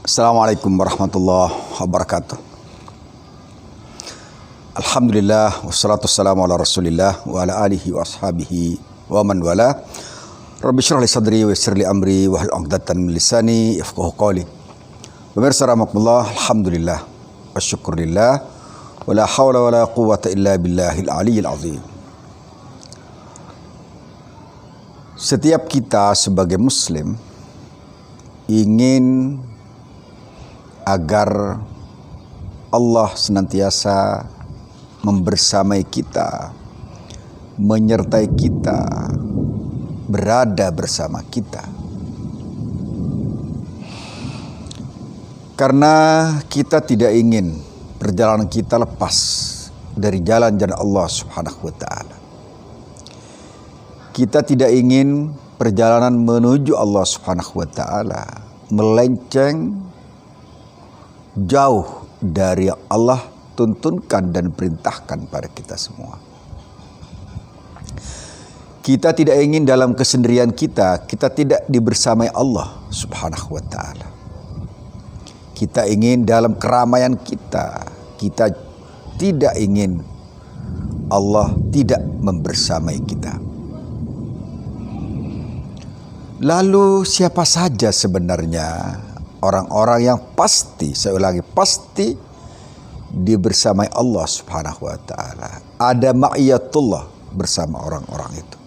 Assalamualaikum warahmatullahi wabarakatuh. Alhamdulillah wassalatu wassalamu ala rasulillah wa ala alihi wa ashabihi wa man wala. Rabbi syrah li sadri wa yassir li amri wa hlul 'uqdatam min lisani yafqahu qawli. Pemirsa rahmatullah, alhamdulillah wa syukurillah wa la hawla wa la quwwata illa billahil aliyyil azim. Setiap kita sebagai muslim ingin agar Allah senantiasa membersamai kita, menyertai kita, berada bersama kita. Karena kita tidak ingin perjalanan kita lepas dari jalan-jalan Allah Subhanahu wa taala. Kita tidak ingin perjalanan menuju Allah Subhanahu wa taala melenceng jauh dari yang Allah tuntunkan dan perintahkan pada kita semua. Kita tidak ingin dalam kesendirian kita tidak dibersamai Allah Subhanahu wa taala. Kita ingin dalam keramaian kita tidak ingin Allah tidak membersamai kita. Lalu siapa saja sebenarnya orang-orang yang pasti, saya ulangi, pasti dibersamai Allah Subhanahu wa taala? Ada ma'iyatullah bersama orang-orang itu.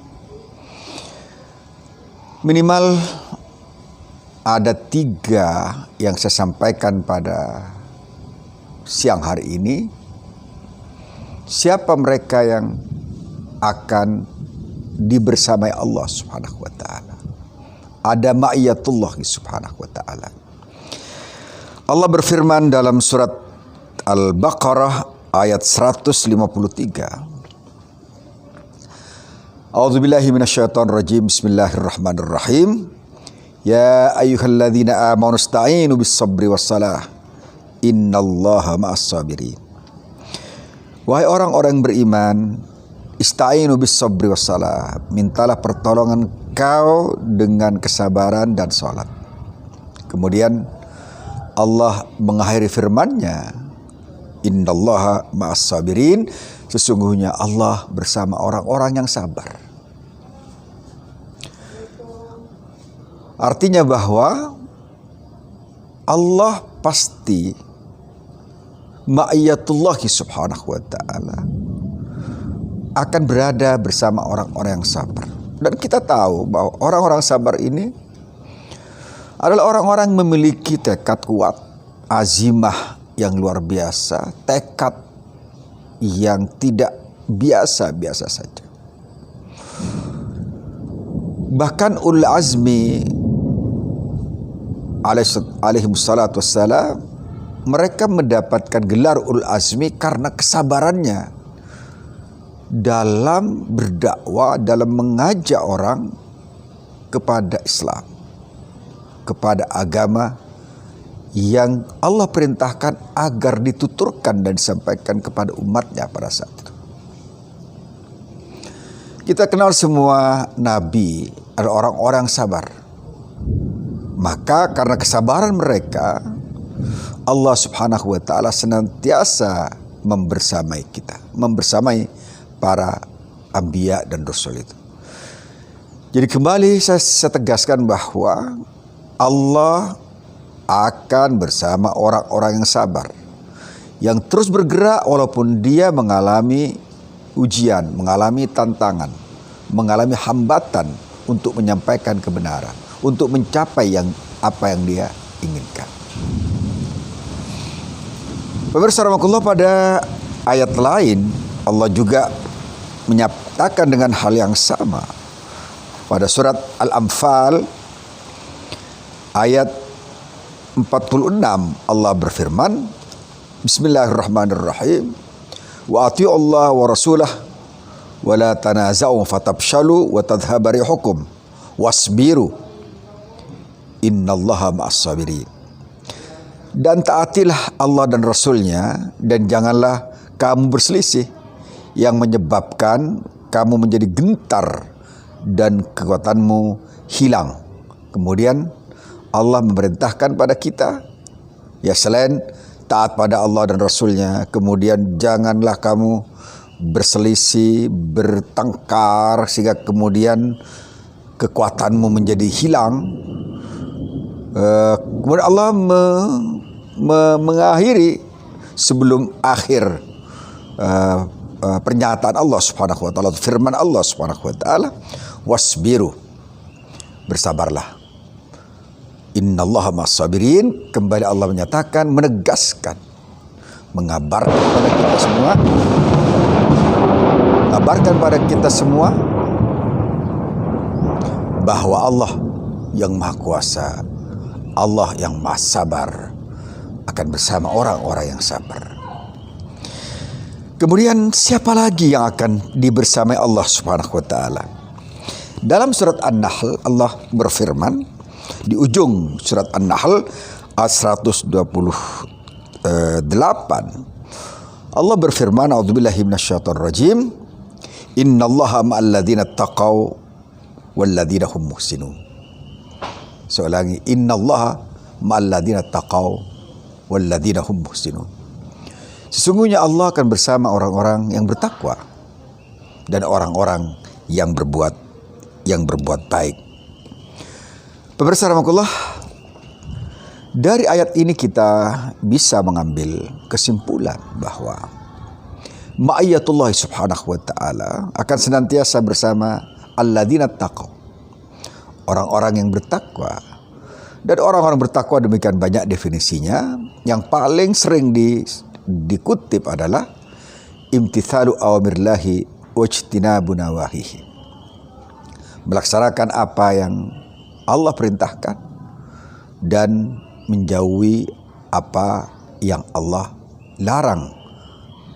Minimal ada 3 yang saya sampaikan pada siang hari ini. Siapa mereka yang akan dibersamai Allah Subhanahu wa taala? Ada ma'iyatullah Subhanahu wa taala. Allah berfirman dalam surat Al-Baqarah ayat 153. A'udzubillahi minasyaitonir rajim. Bismillahirrahmanirrahim. Ya ayyuhalladzina amanu ista'inu bis-sabri was-salah. Innallaha ma'as-sabirin. Wahai orang-orang yang beriman, ista'inu bis-sabri was-salah. Mintalah pertolongan kau dengan kesabaran dan salat. Kemudian Allah mengakhiri firman-Nya, innallaha ma'as-sabirin, sesungguhnya Allah bersama orang-orang yang sabar. Artinya bahwa Allah pasti ma'iyatullah subhanahu wa ta'ala akan berada bersama orang-orang yang sabar. Dan kita tahu bahwa orang-orang sabar ini adalah orang-orang yang memiliki tekad kuat, azimah yang luar biasa, tekad yang tidak biasa-biasa saja. Bahkan ulul azmi alaihi salatu wassalam, mereka mendapatkan gelar ulul azmi karena kesabarannya dalam berdakwah, dalam mengajak orang kepada Islam, kepada agama yang Allah perintahkan agar dituturkan dan disampaikan kepada umatnya pada saat itu. Kita kenal semua nabi adalah orang-orang sabar. Maka karena kesabaran mereka, Allah Subhanahu wa taala senantiasa membersamai kita, membersamai para anbiya dan rasul itu. Jadi kembali saya tegaskan bahwa Allah akan bersama orang-orang yang sabar, yang terus bergerak walaupun dia mengalami ujian, mengalami tantangan, mengalami hambatan untuk menyampaikan kebenaran, untuk mencapai apa yang dia inginkan. Pemirsa rahmatullah, pada ayat lain Allah juga menyatakan dengan hal yang sama. Pada surat Al-Anfal ayat 46 Allah berfirman, Bismillahirrahmanirrahim. Wa ati'u Allah wa rasulah wa la tanaza'u fatabshalu wa tadhhaba rihukum wasbiru innallaha ma'as-sabirin. Dan taatilah Allah dan Rasulnya, dan janganlah kamu berselisih yang menyebabkan kamu menjadi gentar dan kekuatanmu hilang. Kemudian Allah memerintahkan pada kita Ya, selain taat pada Allah dan Rasulnya, kemudian janganlah kamu berselisih, bertengkar sehingga kemudian kekuatanmu menjadi hilang. Kemudian Allah mengakhiri sebelum akhir pernyataan Allah Subhanahu wa taala, firman Allah Subhanahu wa taala, wasbiru, bersabarlah. Innallaha ma'as-sabirin. Kembali Allah menyatakan, menegaskan, mengabarkan pada kita semua bahwa Allah yang Maha Kuasa, Allah yang Maha Sabar akan bersama orang-orang yang sabar. Kemudian siapa lagi yang akan dibersamai Allah Subhanahu wa taala? Dalam surat An-Nahl Allah berfirman di ujung surat An-Nahl ayat 128, Allah berfirman, a'udzubillahi minasyaitonir rajim, innallaha ma'al ladzina taqaw wal ladzina hum muhsinun. Saya ulangi, innallaha ma'al ladzina taqaw wal ladzina hum muhsinun. Sesungguhnya Allah akan bersama orang-orang yang bertakwa dan orang-orang yang berbuat baik. Pemirsa rahimakumullah, dari ayat ini kita bisa mengambil kesimpulan bahwa ma'iyatullah subhanahu wa ta'ala akan senantiasa bersama alladzina taqaw, orang-orang yang bertakwa. Dan orang-orang bertakwa demikian banyak definisinya. Yang paling sering dikutip adalah imtithalu awamirillahi wajtinabu nawahihi, melaksanakan apa yang Allah perintahkan dan menjauhi apa yang Allah larang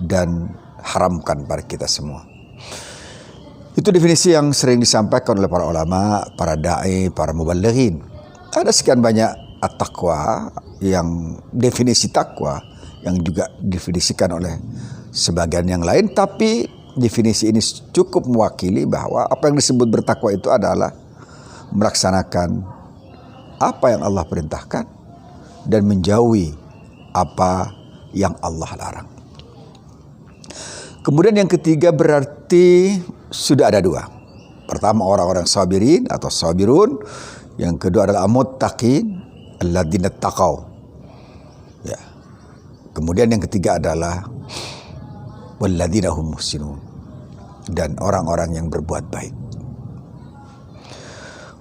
dan haramkan pada kita semua. Itu definisi yang sering disampaikan oleh para ulama, para da'i, para mubalighin. Ada sekian banyak at-taqwa, yang definisi takwa yang juga definisikan oleh sebagian yang lain, tapi definisi ini cukup mewakili bahwa apa yang disebut bertakwa itu adalah melaksanakan apa yang Allah perintahkan dan menjauhi apa yang Allah larang. Kemudian yang ketiga berarti sudah ada dua. Pertama orang-orang sabirin atau sabirun. Yang kedua adalah muttaqin alladzina taqaw. Ya. Kemudian yang ketiga adalah walladzina hum muhsinun, dan orang-orang yang berbuat baik.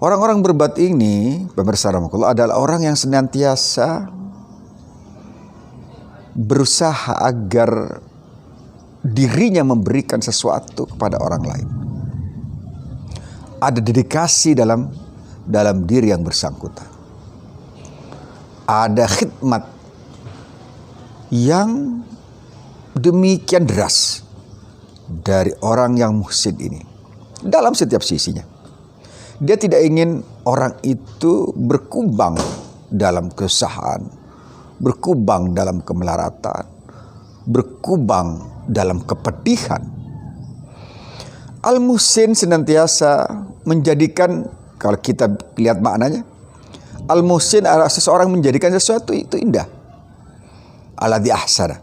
Orang-orang berbuat ini, pemirsa rahimakumullah, adalah orang yang senantiasa berusaha agar dirinya memberikan sesuatu kepada orang lain. Ada dedikasi dalam diri yang bersangkutan. Ada khidmat yang demikian deras dari orang yang muhsin ini dalam setiap sisinya. Dia tidak ingin orang itu berkubang dalam kesusahan, berkubang dalam kemelaratan, berkubang dalam kepedihan. Al-Muhsin senantiasa menjadikan, kalau kita lihat maknanya, Al-Muhsin adalah seseorang menjadikan sesuatu itu indah. Alladzi ahsana.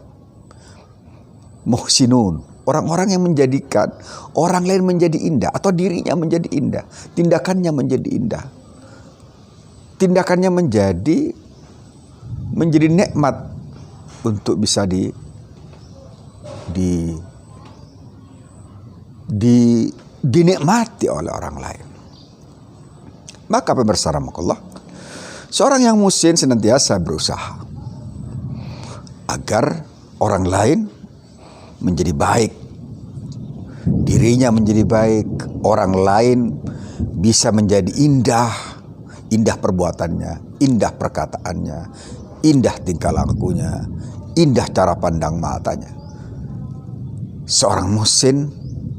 Muhsinun, orang-orang yang menjadikan orang lain menjadi indah atau dirinya menjadi indah, tindakannya menjadi indah. Tindakannya menjadi nikmat untuk bisa dinikmati oleh orang lain. Maka pemirsa rahimakumullah, seorang yang muhsin senantiasa berusaha agar orang lain menjadi baik, dirinya menjadi baik, orang lain bisa menjadi indah perbuatannya, indah perkataannya, indah tingkah lakunya, indah cara pandang matanya. Seorang muhsin,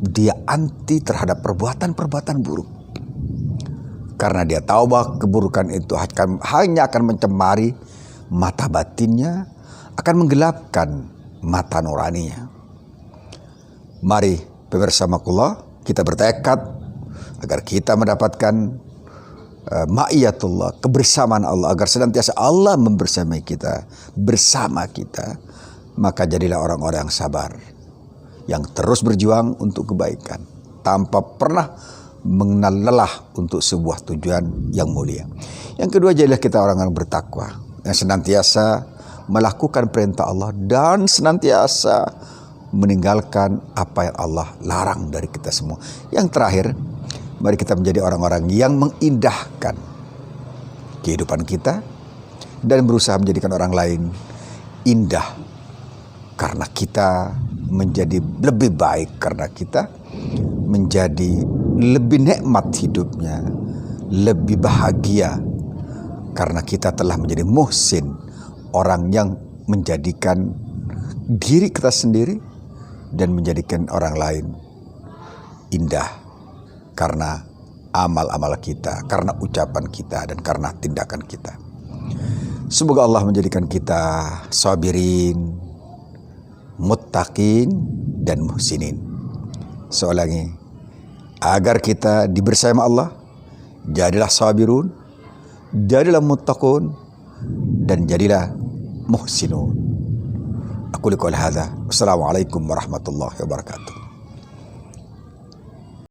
dia anti terhadap perbuatan-perbuatan buruk, karena dia tahu bahwa keburukan itu hanya akan mencemari mata batinnya, akan menggelapkan mata nuraninya. Mari bersama Allah kita bertekad agar kita mendapatkan ma'iyatullah, kebersamaan Allah, agar senantiasa Allah membersamai kita, bersama kita, maka jadilah orang-orang yang sabar, yang terus berjuang untuk kebaikan, tanpa pernah mengenal lelah untuk sebuah tujuan yang mulia. Yang kedua, jadilah kita orang yang bertakwa, yang senantiasa melakukan perintah Allah dan senantiasa meninggalkan apa yang Allah larang dari kita semua. Yang terakhir, mari kita menjadi orang-orang yang mengindahkan kehidupan kita dan berusaha menjadikan orang lain indah, karena kita menjadi lebih baik, karena kita menjadi lebih nikmat hidupnya, lebih bahagia, karena kita telah menjadi muhsin, orang yang menjadikan diri kita sendiri dan menjadikan orang lain indah, karena amal-amal kita, karena ucapan kita, dan karena tindakan kita. Semoga Allah menjadikan kita sabirin, muttaqin, dan muhsinin. Seulangi, agar kita dibersama Allah, jadilah sabirun, jadilah muttaqun, dan jadilah muhsinun. Aku liqaul hadza. Wassalamualaikum warahmatullahi wabarakatuh.